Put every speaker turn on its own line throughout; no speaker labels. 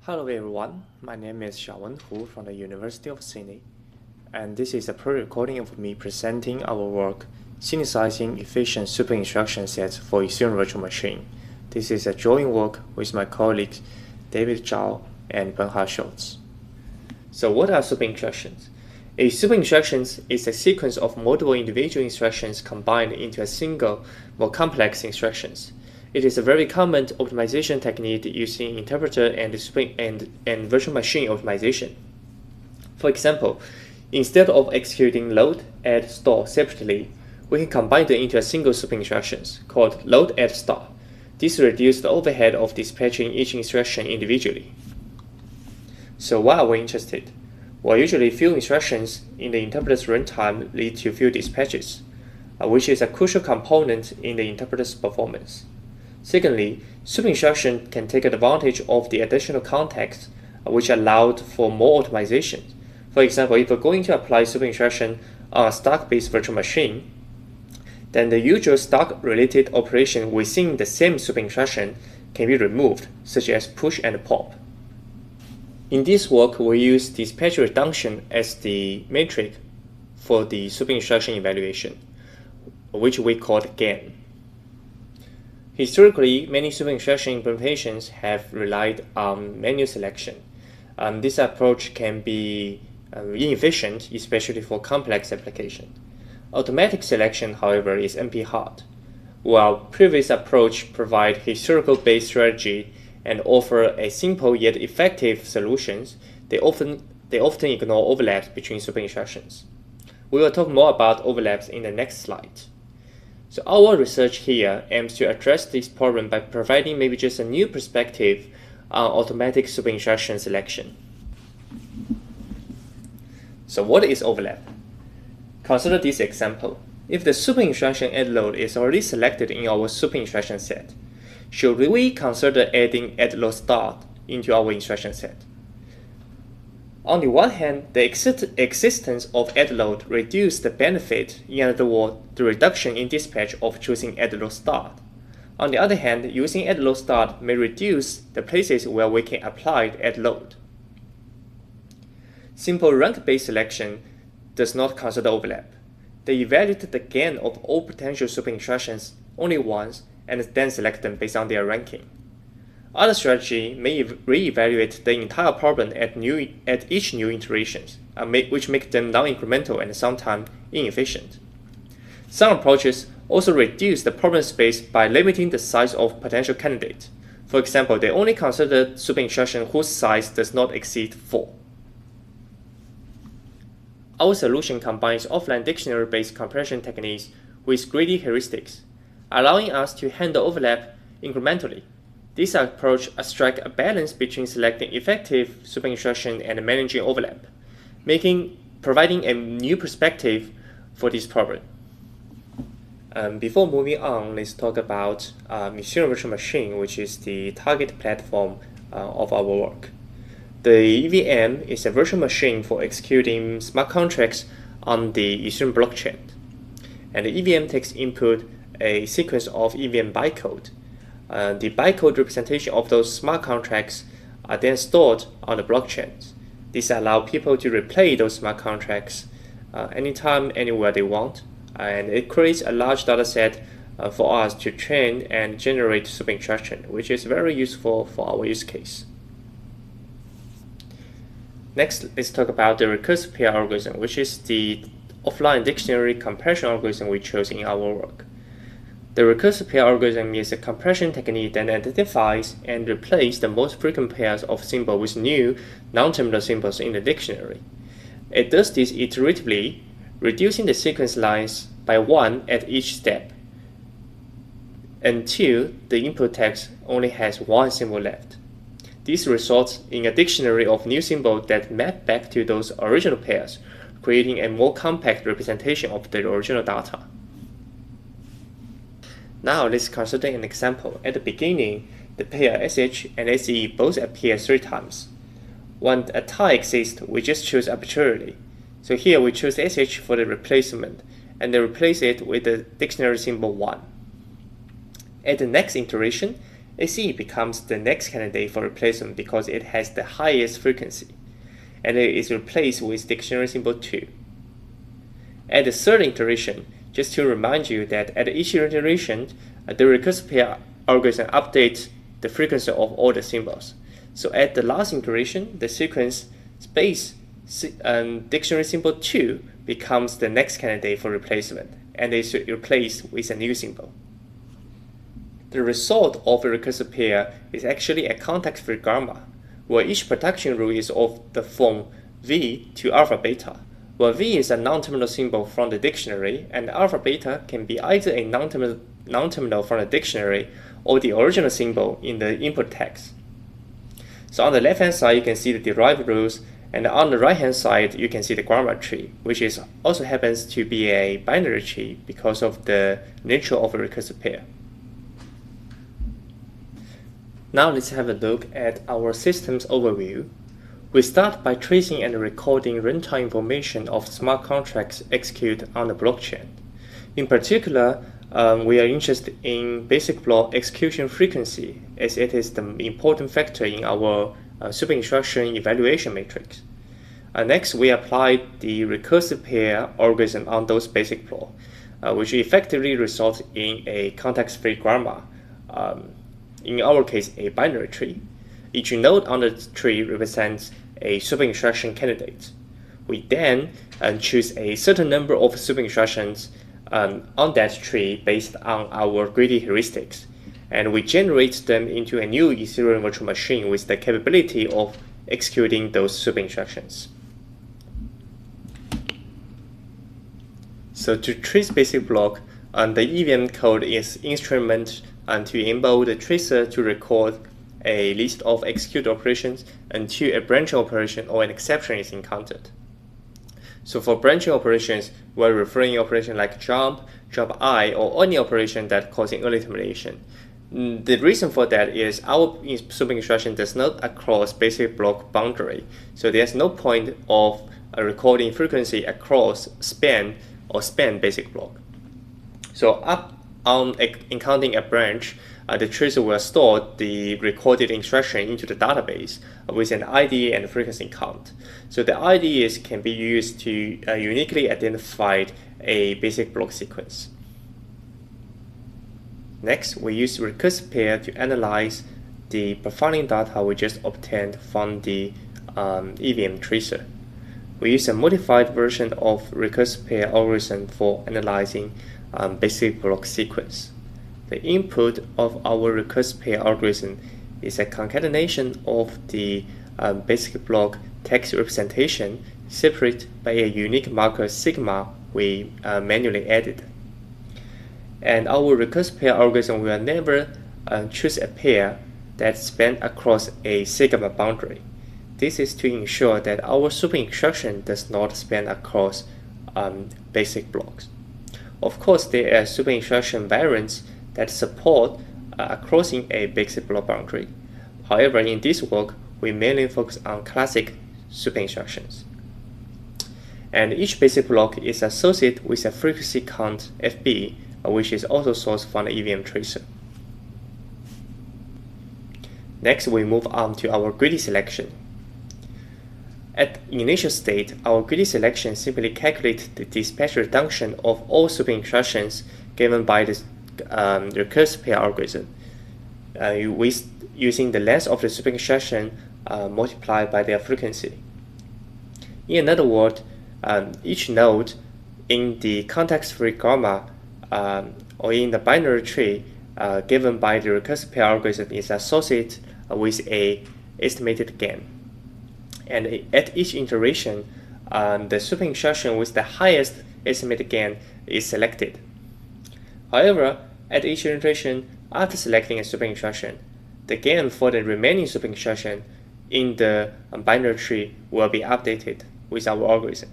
Hello everyone, my name is Xiaowen from the University of Sydney, and this is a pre-recording of me presenting our work, Synthesizing Efficient Super Instruction Sets for Ethereum Virtual Machine. This is a joint work with my colleagues David Zhao and Bernhard Scholz. So what are super instructions? A super instruction is a sequence of multiple individual instructions combined into a single, more complex instructions. It is a very common optimization technique used in interpreter and virtual machine optimization. For example, instead of executing load, add, store separately, we can combine them into a single super instructions called load, add, store. This reduces the overhead of dispatching each instruction individually. So why are we interested? Well, usually few instructions in the interpreter's runtime lead to few dispatches, which is a crucial component in the interpreter's performance. Secondly, super instruction can take advantage of the additional context, which allowed for more optimization. For example, if we're going to apply super instruction on a stack-based virtual machine, then the usual stack-related operation within the same super instruction can be removed, such as push and pop. In this work, we use dispatch reduction as the metric for the super instruction evaluation, which we called GAN. Historically, many super instruction implementations have relied on manual selection. This approach can be inefficient, especially for complex applications. Automatic selection, however, is NP-hard. While previous approach provide historical-based strategy and offer a simple yet effective solutions, they often ignore overlaps between super instructions. We will talk more about overlaps in the next slide. So our research here aims to address this problem by providing maybe just a new perspective on automatic super instruction selection. So what is overlap? Consider this example. If the super instruction add load is already selected in our super instruction set, should we consider adding add load start into our instruction set? On the one hand, the existence of add load reduces the benefit, in other words, the reduction in dispatch of choosing add load start. On the other hand, using add load start may reduce the places where we can apply add load. Simple rank-based selection does not consider overlap. They evaluate the gain of all potential super instructions only once and then select them based on their ranking. Other strategy may re-evaluate the entire problem at each new iterations, which make them non-incremental and sometimes inefficient. Some approaches also reduce the problem space by limiting the size of potential candidates. For example, they only consider super instruction whose size does not exceed 4. Our solution combines offline dictionary-based compression techniques with greedy heuristics, allowing us to handle overlap incrementally. This approach strikes a balance between selecting effective super instruction and managing overlap, providing a new perspective for this problem. Before moving on, let's talk about Ethereum Virtual Machine, which is the target platform of our work. The EVM is a virtual machine for executing smart contracts on the Ethereum blockchain. And the EVM takes input a sequence of EVM bytecode. The bytecode representation of those smart contracts are then stored on the blockchain. This allows people to replay those smart contracts anytime, anywhere they want, and it creates a large data set for us to train and generate super instruction, which is very useful for our use case. Next, let's talk about the recursive pair algorithm, which is the offline dictionary compression algorithm we chose in our work. The recursive pair algorithm is a compression technique that identifies and replaces the most frequent pairs of symbols with new non-terminal symbols in the dictionary. It does this iteratively, reducing the sequence lines by 1 at each step until the input text only has 1 symbol left. This results in a dictionary of new symbols that map back to those original pairs, creating a more compact representation of the original data. Now let's consider an example. At the beginning, the pair SH and SE both appear 3 times. When a tie exists, we just choose arbitrarily. So here we choose SH for the replacement and then replace it with the dictionary symbol 1. At the next iteration, AC becomes the next candidate for replacement because it has the highest frequency, and it is replaced with dictionary symbol 2. At the third iteration, just to remind you that at each iteration, the recursive pair algorithm updates the frequency of all the symbols. So at the last iteration, the sequence space dictionary symbol 2 becomes the next candidate for replacement, and is replaced with a new symbol. The result of a recursive pair is actually a context-free grammar, where each production rule is of the form V to alpha beta, where V is a non-terminal symbol from the dictionary, and alpha beta can be either a non-terminal from the dictionary or the original symbol in the input text. So on the left-hand side, you can see the derived rules, and on the right-hand side, you can see the grammar tree, which also happens to be a binary tree because of the nature of a recursive pair. Now let's have a look at our system's overview. We start by tracing and recording runtime information of smart contracts executed on the blockchain. In particular, we are interested in basic block execution frequency, as it is the important factor in our super-instruction evaluation matrix. Next, we apply the recursive pair algorithm on those basic blocks, which effectively results in a context-free grammar, in our case, a binary tree. Each node on the tree represents a super-instruction candidate. We then choose a certain number of super-instructions on that tree based on our greedy heuristics, and we generate them into a new Ethereum Virtual Machine with the capability of executing those super-instructions. So to trace basic block, the EVM code is instrument to enable the tracer to record a list of executed operations until a branching operation or an exception is encountered. So for branching operations, we're referring to operations like jump I, or any operation that causing early termination. The reason for that is our super instruction does not cross basic block boundary, so there's no point of recording frequency across span basic block. So up on encountering a branch, the tracer will store the recorded instruction into the database with an ID and frequency count. So the IDs can be used to uniquely identify a basic block sequence. Next, we use recursive pair to analyze the profiling data we just obtained from the EVM tracer. We use a modified version of recursive pair algorithm for analyzing basic block sequence. The input of our recursive pair algorithm is a concatenation of the basic block text representation separated by a unique marker sigma we manually added. And our recursive pair algorithm will never choose a pair that spans across a sigma boundary. This is to ensure that our super instruction does not span across basic blocks. Of course, there are super instruction variants that support crossing a basic block boundary. However, in this work, we mainly focus on classic super instructions. And each basic block is associated with a frequency count FB, which is also sourced from the EVM tracer. Next, we move on to our greedy selection. At initial state, our greedy selection simply calculates the dispatch reduction of all super instructions given by the recursive pair algorithm, using the length of the super instruction multiplied by their frequency. In other words, each node in the context-free grammar or in the binary tree given by the recursive pair algorithm is associated with a estimated gain. And at each iteration, the super instruction with the highest estimated gain is selected. However, at each iteration, after selecting a super instruction, the gain for the remaining super instruction in the binary tree will be updated with our algorithm.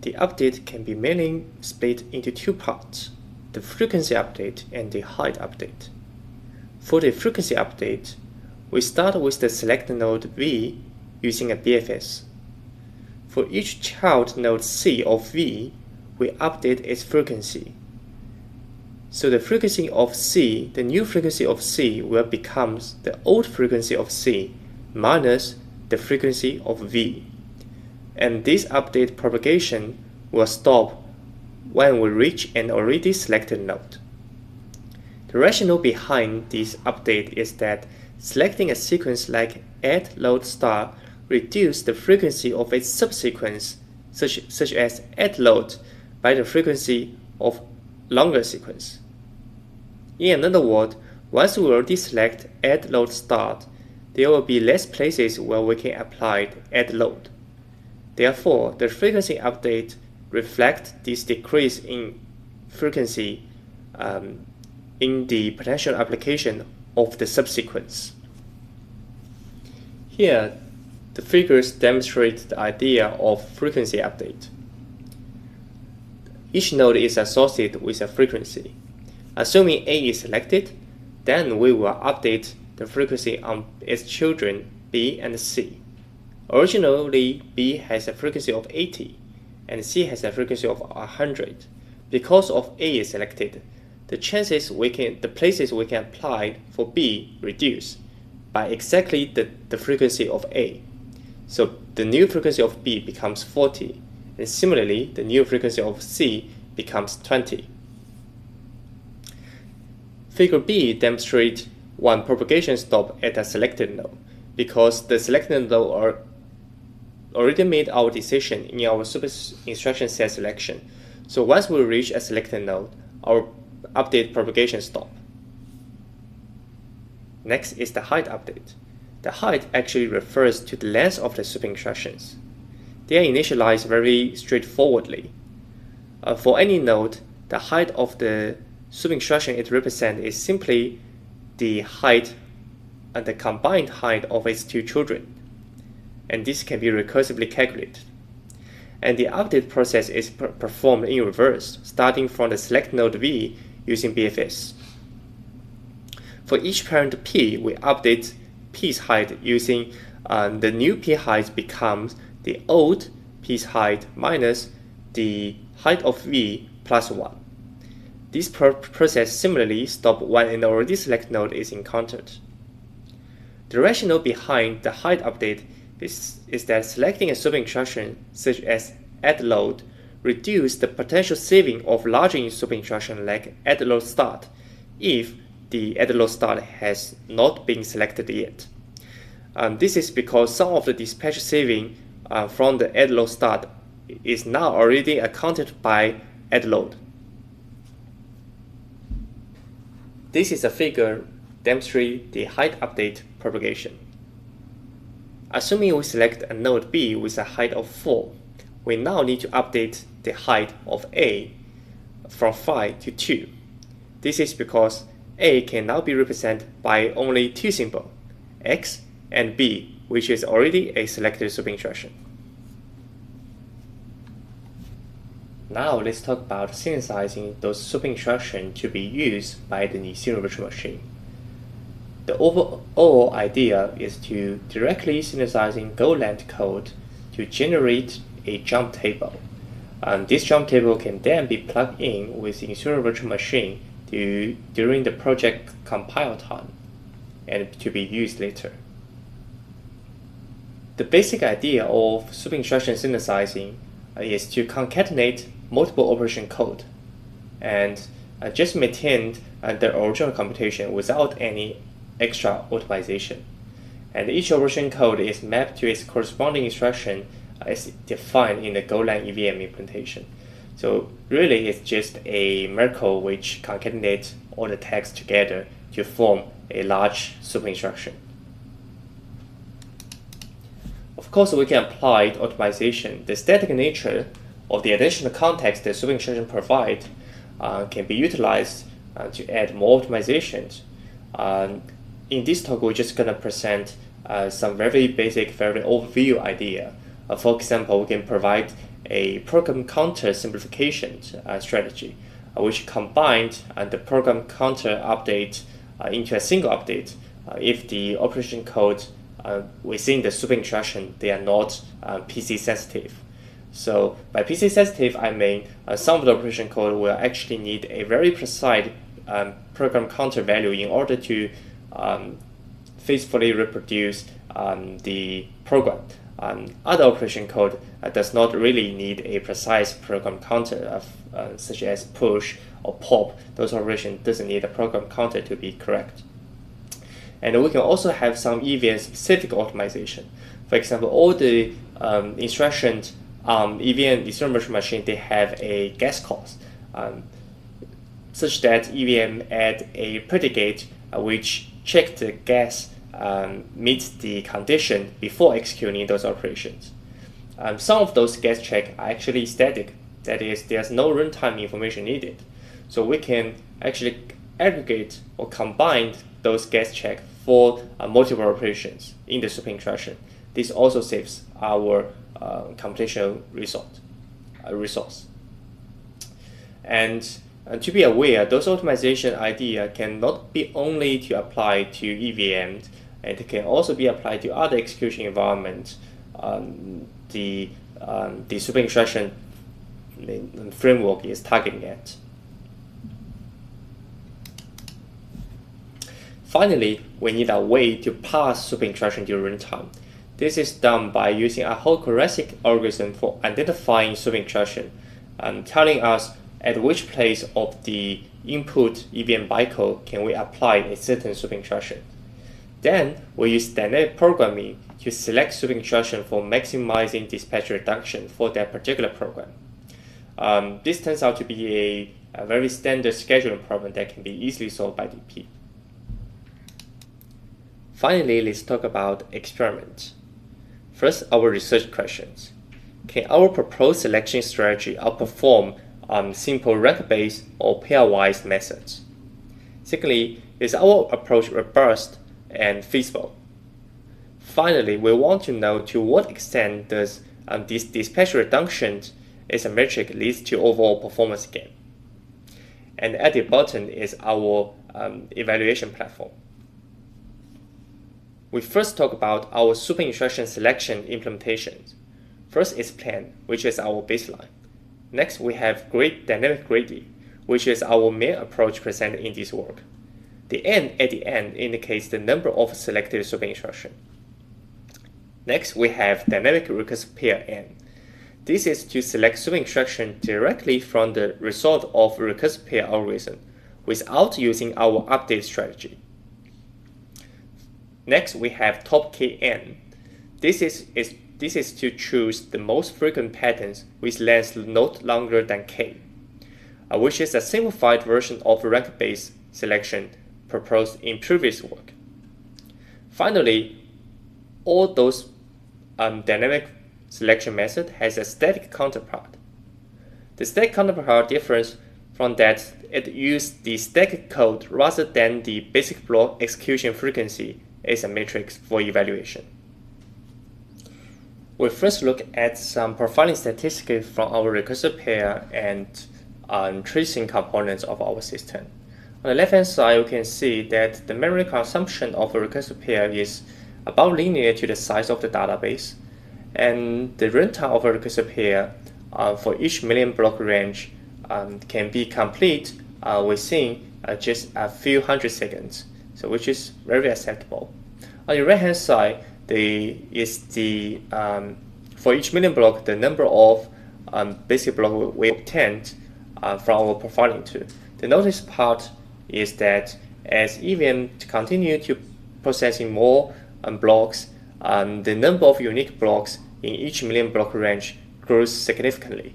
The update can be mainly split into two parts, the frequency update and the height update. For the frequency update, we start with the select node V using a BFS. For each child node C of V, we update its frequency. So the frequency of C, the new frequency of C will become the old frequency of C minus the frequency of V. And this update propagation will stop when we reach an already selected node. The rationale behind this update is that selecting a sequence like add load star reduces the frequency of its subsequence, such as add load, by the frequency of longer sequence. In another word, once we already select add load start, there will be less places where we can apply add load. Therefore, the frequency update reflects this decrease in frequency in the potential application of the subsequence. Here, the figures demonstrate the idea of frequency update. Each node is associated with a frequency. Assuming A is selected, then we will update the frequency on its children B and C. Originally, B has a frequency of 80 and C has a frequency of 100. Because of A is selected, the places we can apply for B reduce by exactly the frequency of A. So the new frequency of B becomes 40, and similarly, the new frequency of C becomes 20. Figure B demonstrates one propagation stop at a selected node, because the selected node already made our decision in our super instruction set selection. So once we reach a selected node, our update propagation stop. Next is the height update. The height actually refers to the length of the super instructions. They are initialized very straightforwardly. For any node, the height of the super instruction it represents is simply the height and the combined height of its two children. And this can be recursively calculated. And the update process is performed in reverse, starting from the select node V using BFS. For each parent P, we update P's height using the new P height becomes the old P's height minus the height of V plus 1. This process similarly stops when an already selected node is encountered. The rationale behind the height update is that selecting a super instruction such as add load reduces the potential saving of larger super instruction like add load start if the add load start has not been selected yet. This is because some of the dispatch saving from the add load start is now already accounted by add load. This is a figure demonstrating the height update propagation. Assuming we select a node B with a height of 4, we now need to update the height of A from 5 to 2. This is because A can now be represented by only two symbols, X and B, which is already a selected super instruction. Now let's talk about synthesizing those super instructions to be used by the Ethereum Virtual Machine. The overall idea is to directly synthesizing Golang code to generate a jump table. This jump table can then be plugged in with the Ethereum Virtual Machine during the project compile time and to be used later. The basic idea of super instruction synthesizing is to concatenate multiple operation code and just maintain the original computation without any extra optimization. And each operation code is mapped to its corresponding instruction as defined in the Golang EVM implementation. So really it's just a miracle which concatenates all the text together to form a large super instruction. Of course, we can apply optimization. The static nature of the additional context the super instruction provides can be utilized to add more optimizations. In this talk, we're just going to present some very basic, very overview idea. For example, we can provide a program counter simplification strategy, which combined the program counter update into a single update if the operation code within the super instruction, they are not PC sensitive. So by PC sensitive, I mean some of the operation code will actually need a very precise program counter value in order to faithfully reproduce the program. Other operation code does not really need a precise program counter such as push or pop. Those operations doesn't need a program counter to be correct. And we can also have some EVM specific optimization. For example, all the instructions EVM Ethereum Virtual Machine, they have a guess cost, such that EVM add a predicate which check the guess meets the condition before executing those operations. Some of those guess checks are actually static. That is, there's no runtime information needed. So we can actually aggregate or combine those guess checks for multiple operations in the super instruction. This also saves our computational resource. And to be aware, those optimization idea cannot be only to apply to EVM, and it can also be applied to other execution environments the super instruction framework is targeting at. Finally, we need a way to parse super instruction during runtime. This is done by using a whole heuristic algorithm for identifying super instruction, telling us at which place of the input EVM bytecode can we apply a certain super instruction. Then we use dynamic programming to select super instruction for maximizing dispatch reduction for that particular program. This turns out to be a very standard scheduling problem that can be easily solved by DP. Finally, let's talk about experiments. First, our research questions. Can our proposed selection strategy outperform simple rank-based or pairwise methods? Secondly, is our approach robust and feasible? Finally, we want to know to what extent does this dispatch reduction as a metric leads to overall performance gain. And at the bottom is our evaluation platform. We first talk about our super instruction selection implementations. First is plan, which is our baseline. Next, we have dynamic gradient, which is our main approach presented in this work. The n at the end indicates the number of selected super instructions. Next, we have dynamic recursive pair n. This is to select super instruction directly from the result of recursive pair algorithm without using our update strategy. Next, we have top kn. This is to choose the most frequent patterns with length not longer than k, which is a simplified version of rank-based selection proposed in previous work. Finally, all those dynamic selection method has a static counterpart. The static counterpart differs from that it uses the static code rather than the basic block execution frequency as a matrix for evaluation. We first look at some profiling statistics from our recursive pair and tracing components of our system. On the left-hand side, you can see that the memory consumption of a recursive pair is about linear to the size of the database, and the runtime of a recursive pair for each million block range can be complete within just a few hundred seconds, so which is very acceptable. On the right-hand side, for each million block, the number of basic block we obtained from our profiling tool. The notice part is that as EVM continue to processing more blocks, the number of unique blocks in each million block range grows significantly.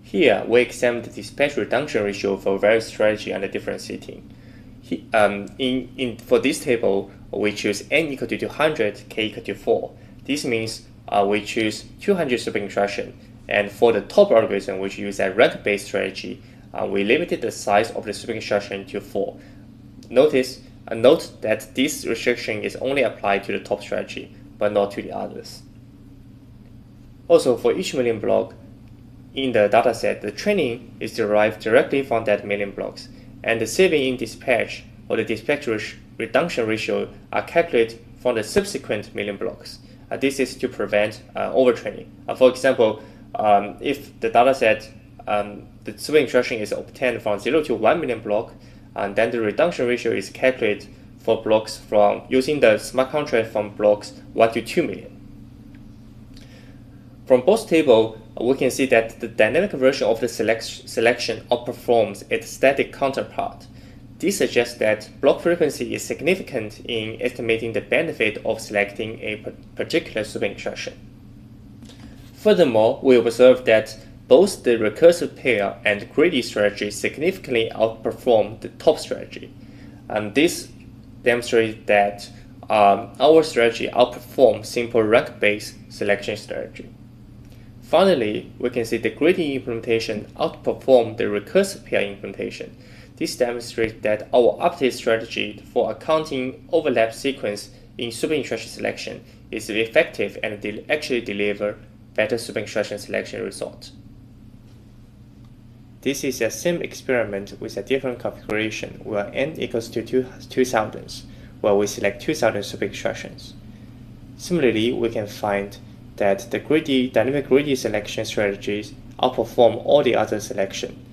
Here, we examine the dispatch reduction ratio for various strategies under different settings. For this table, we choose n equal to 200, k equal to 4. This means we choose 200 super instruction, and for the top algorithm, which use a rank-based strategy, we limited the size of the super instruction to 4. Note that this restriction is only applied to the top strategy, but not to the others. Also, for each million block in the dataset, the training is derived directly from that million blocks, and the saving in dispatch or the dispatch reduction ratio are calculated from the subsequent million blocks. This is to prevent overtraining. For example, if the dataset the super instruction is obtained from 0 to 1 million block, and then the reduction ratio is calculated for blocks from using the smart contract from blocks 1 to 2 million. From both tables, we can see that the dynamic version of the selection outperforms its static counterpart. This suggests that block frequency is significant in estimating the benefit of selecting a particular super instruction. Furthermore, we observe that both the recursive pair and greedy strategy significantly outperform the top strategy. This demonstrates that our strategy outperforms simple rank-based selection strategy. Finally, we can see the greedy implementation outperformed the recursive pair implementation. This demonstrates that our updated strategy for accounting overlap sequence in super instruction selection is effective and actually deliver better super instruction selection results. This is a same experiment with a different configuration where n equals to 2000, where we select 2000 super instructions. Similarly, we can find that the dynamic greedy selection strategies outperform all the other selection.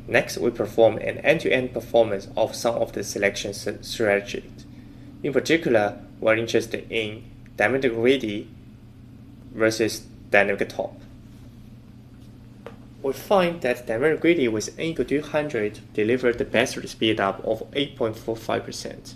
Next, we perform an end-to-end performance of some of the selection strategies. In particular, we're interested in dynamic greedy versus dynamic top. We find that dynamic greedy with n equal to 100 delivered the best speed up of 8.45%.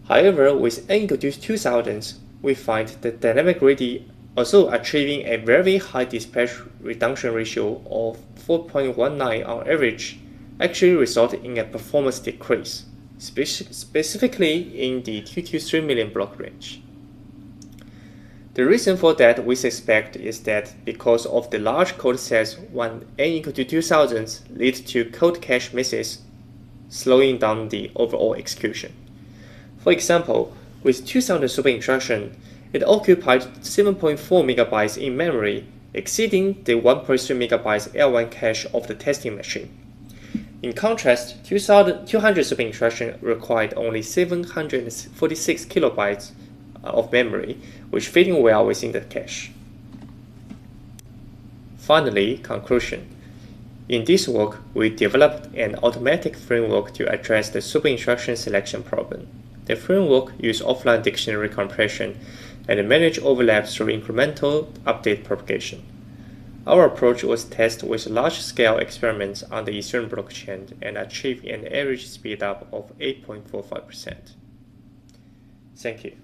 However, with n equal to 2000, we find that dynamic greedy also achieving a very high dispatch reduction ratio of 4.19 on average actually resulted in a performance decrease, specifically in the 2 to 3 million block range. The reason for that we suspect is that because of the large code sets when n equal to 2000 lead to code cache misses, slowing down the overall execution. For example, with 2000 super instruction, it occupied 7.4 megabytes in memory, exceeding the 1.3 megabytes L1 cache of the testing machine. In contrast, 200 super instruction required only 746 kilobytes of memory, which fitting well within the cache. Finally, conclusion. In this work, we developed an automatic framework to address the super instruction selection problem. The framework uses offline dictionary compression and manage overlaps through incremental update propagation. Our approach was tested with large-scale experiments on the Ethereum blockchain and achieved an average speedup of 8.45%. Thank you.